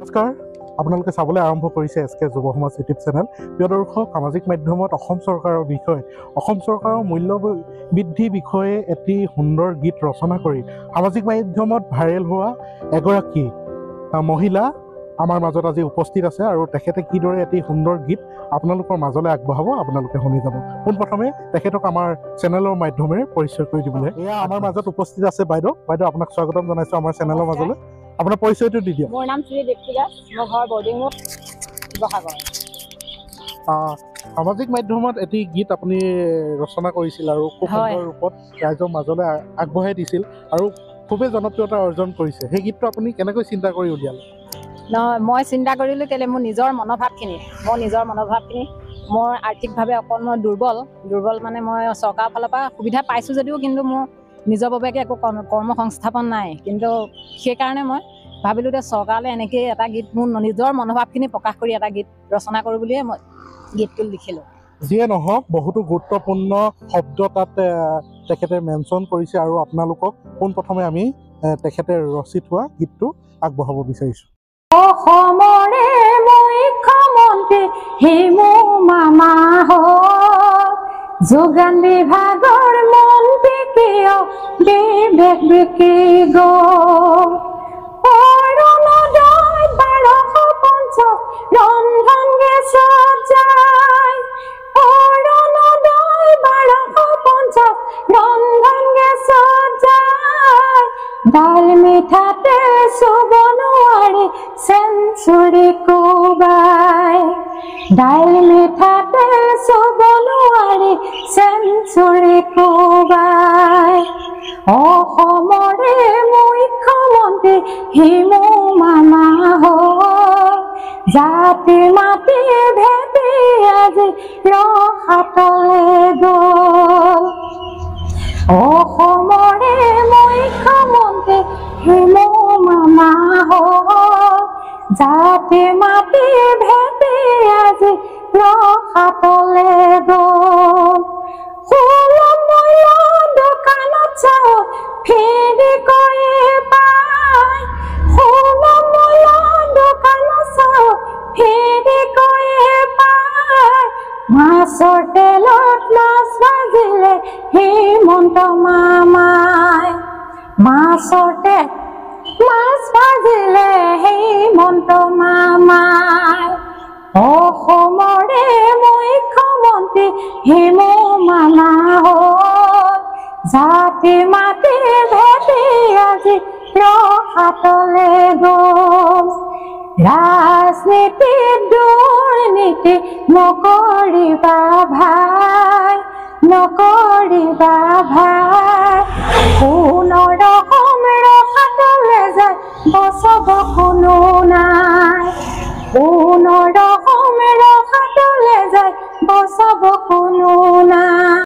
নমস্কাৰ আপোনালোকে চাবলৈ আৰম্ভ কৰিছে এছকে যুৱ সমাজ ইউটিউব চেনেল। প্ৰিয় দৰ্শক, সামাজিক মাধ্যমত অসম চৰকাৰৰ বিষয়ে অসম চৰকাৰৰ মূল্য বৃদ্ধি বিষয়ে এটি সুন্দৰ গীত ৰচনা কৰি সামাজিক মাধ্যমত ভাইৰেল হোৱা এগৰাকী মহিলা আমাৰ মাজত আজি উপস্থিত আছে আৰু তেখেতে কিদৰে এটি সুন্দৰ গীত আপোনালোকৰ মাজলৈ আগবঢ়াব আপোনালোকে শুনি যাব। পোনপ্ৰথমে তেখেতক আমাৰ চেনেলৰ মাধ্যমেৰে পৰিচয় কৰি দিবলৈ এয়া আমাৰ মাজত উপস্থিত আছে বাইদেউ আপোনাক স্বাগতম জনাইছোঁ আমাৰ চেনেলৰ মাজলৈ। আপোনাৰ পৰিচয়টো দি দিয়ক। মোৰ নাম শ্ৰী দীপ্তিকা, মোৰ ঘৰ বৰ্ডিং ৰোড, শিৱসাগৰ। সামাজিক মাধ্যমত এটি গীত আপুনি ৰচনা কৰিছিল আৰু খুব সুন্দৰ ৰূপত ৰাইজৰ মাজলৈ আগবঢ়াই দিছিল আৰু খুবেই জনপ্ৰিয়তা অৰ্জন কৰিছে। সেই গীতটো আপুনি কেনেকৈ চিন্তা কৰি উলিয়ালে? নহয়, মই চিন্তা কৰিলোঁ কেলৈ মোৰ নিজৰ মনোভাৱখিনি মোৰ আৰ্থিকভাৱে অকণ মই দুৰ্বল মানে মই চৰকাৰৰ ফালৰ পৰা সুবিধা পাইছোঁ যদিও কিন্তু মোৰ নিজৰ বাবেকে একো কৰ্ম সংস্থাপন নাই। কিন্তু সেইকাৰণে মই ভাবিলোঁ যে চৰকাৰলৈ এনেকৈ এটা গীত মোৰ নিজৰ মনোভাৱখিনি প্ৰকাশ কৰি এটা গীত ৰচনা কৰোঁ বুলিয়ে মই গীতটো লিখিলোঁ। যিয়ে নহওক, বহুতো গুৰুত্বপূৰ্ণ শব্দ তাত তেখেতে মেনশ্যন কৰিছে আৰু আপোনালোকক পোনপ্ৰথমে আমি তেখেতে ৰচিত হোৱা গীতটো আগবঢ়াব বিচাৰিছোঁ। অসমৰে মুখ্যমন্ত্ৰী হিমু মামা যোগান বিভাগৰ মন্ত্ৰী কিয় বিবেক বিকি অৰুণোদয় 1250 ৰন্ধন গেছত যায়। অৰুণোদয় 1250 ৰন্ধন গেছত যায়। দাইল মিঠাতেল চুব নোৱাৰি চেঞ্চুৰী কোবাই। দাইল মিঠাতেল চুব নোৱাৰি চেঞ্চুৰী কোবাই। অসমৰে মুখ্যমন্ত্ৰী হিমু মামা জাতি মাতি ভেটি আজি ৰহাতলে গ'ল। অসমৰে মুখ্যমন্ত্ৰী হিমু মামা জাতি মাতি ভেটি আজি ৰহাতলে গ'ল। সুলভ মূল্য দোকানত চাওঁ ফিৰি কৰি পায়। সুলভ মূল্য দোকানত চাওঁ ফিৰি কৰি পায়। মাছৰ তেলত মাছ ভাজিলে হিমন্ত মামাই। মাছৰ তেল মাছ ভাজিলে হিমন্ত মামাই। অসমৰে মুখ্যমন্ত্ৰী হিমু মামা জাতি মাতি ভেটি আজি ৰহাতলে গ'ল। ৰাজনীতি দুৰ্নীতি নকৰিবা ভাই, নকৰিবা ভাই। সোণৰ অসম ৰহাতলে যায় বচাব কোনো নাই। সোণৰ অসম ৰহাতলে যায় বচাব